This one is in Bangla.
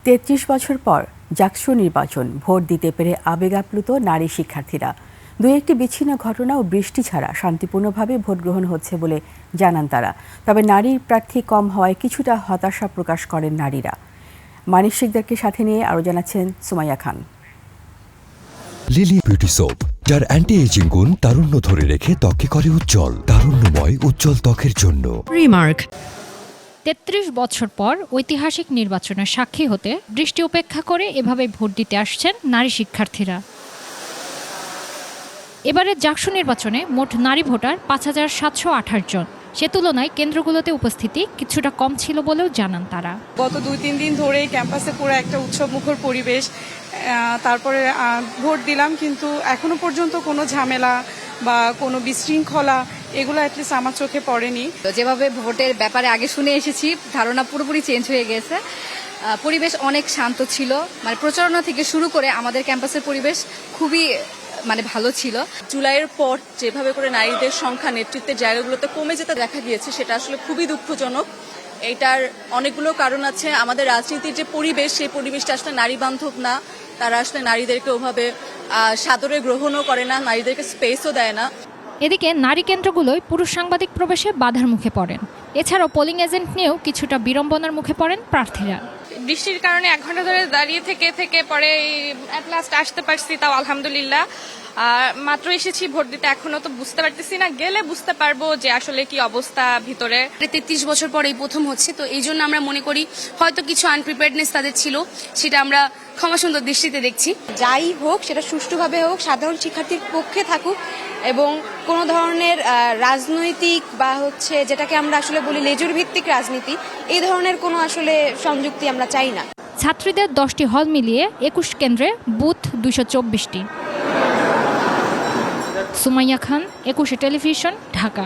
৩৩ বছর পর জাকসু নির্বাচন ভোট দিতে পেরে আবেগ আপ্লুত নারী শিক্ষার্থীরা। দুই একটি বিচ্ছিন্ন ঘটনা ও বৃষ্টি ছাড়া শান্তিপূর্ণভাবে ভোট গ্রহণ হচ্ছে বলে জানান তারা। তবে নারী প্রার্থী কম হওয়ায় কিছুটা হতাশা প্রকাশ করেন নারীরা। মানিক শিকদারকে সাথে নিয়ে আরও জানাচ্ছেন সুমাইয়া খান। লিলি বিউটি সোপ, যার অ্যান্টি এজিং গুণ তারুণ্য ধরে রেখে ত্বকে করে উজ্জ্বল। তারুণ্যময় উজ্জ্বল ত্বকের জন্য রিমার্ক। ৩৩ বছর পর ঐতিহাসিক নির্বাচনের সাক্ষী হতে বৃষ্টি উপেক্ষা করে এভাবে ভোট দিতে আসছেন নারী শিক্ষার্থীরা। এবারের জাকসু নির্বাচনে মোট নারী ভোটার ৫,৭২৮ জন। সে তুলনায় কেন্দ্রগুলোতে উপস্থিতি কিছুটা কম ছিল বলেও জানান তারা। গত ২-৩ দিন ধরেই ক্যাম্পাসে পুরো একটা উৎসবমুখর পরিবেশ। তারপরে ভোট দিলাম, কিন্তু এখনো পর্যন্ত কোনো ঝামেলা বা কোনো বিশৃঙ্খলা এগুলো অ্যাটলিস্ট আমার চোখে পড়েনি। যেভাবে ভোটের ব্যাপারে আগে শুনে এসেছি, ধারণা পুরোপুরি চেঞ্জ হয়ে গেছে। পরিবেশ অনেক শান্ত ছিল, প্রচারণা থেকে শুরু করে আমাদের ক্যাম্পাসের পরিবেশ খুবই ভালো ছিল। জুলাইয়ের পর যেভাবে করে নারীদের সংখ্যা নেতৃত্বের জায়গাগুলোতে কমে যেতে দেখা গিয়েছে, সেটা আসলে খুবই দুঃখজনক। এইটার অনেকগুলো কারণ আছে। আমাদের রাজনীতির যে পরিবেশ, সেই পরিবেশটা আসলে নারী বান্ধব না। তারা আসলে নারীদেরকে ওভাবে সাদরে গ্রহণও করে না, নারীদেরকে স্পেসও দেয় না। এদিকে নারী কেন্দ্রগুলোয় পুরুষ সাংবাদিক প্রবেশে বাধার মুখে পড়েন। এছাড়াও পোলিং এজেন্ট নিয়েও কিছুটা বিড়ম্বনার মুখে পড়েন প্রার্থীরা। বৃষ্টির কারণে ১ ঘন্টা ধরে দাঁড়িয়ে থেকে পরে অ্যাট লাস্ট আসতে পারছি, তাও আলহামদুলিল্লাহ। মাত্র এসেছি ভোট দিতে, এখনো তো বুঝতে পারতেছি না, গেলে বুঝতে পারবো যে আসলে কি অবস্থা ভিতরে। ৩৩ বছর পর এই প্রথম হচ্ছে, তো এই জন্য আমরা মনে করি হয়তো কিছু আনপ্রিপেয়ার্ডনেস তাদের ছিল, সেটা আমরা ক্ষমাসুন্দর দৃষ্টিতে দেখছি। যাই হোক, সেটা সুষ্ঠুভাবে হোক, সাধারণ শিক্ষার্থীর পক্ষে থাকুক, এবং কোনো ধরনের রাজনৈতিক বা যেটাকে আমরা আসলে বলি লেজুর ভিত্তিক রাজনীতি, এই ধরনের কোনো আসলে সংযুক্তি আমরা চাই না। ছাত্রীদের 10টি হল মিলিয়ে 21 কেন্দ্রে বুথ 224টি। সুমাইয়া খান, 21 টেলিভিশন, ঢাকা।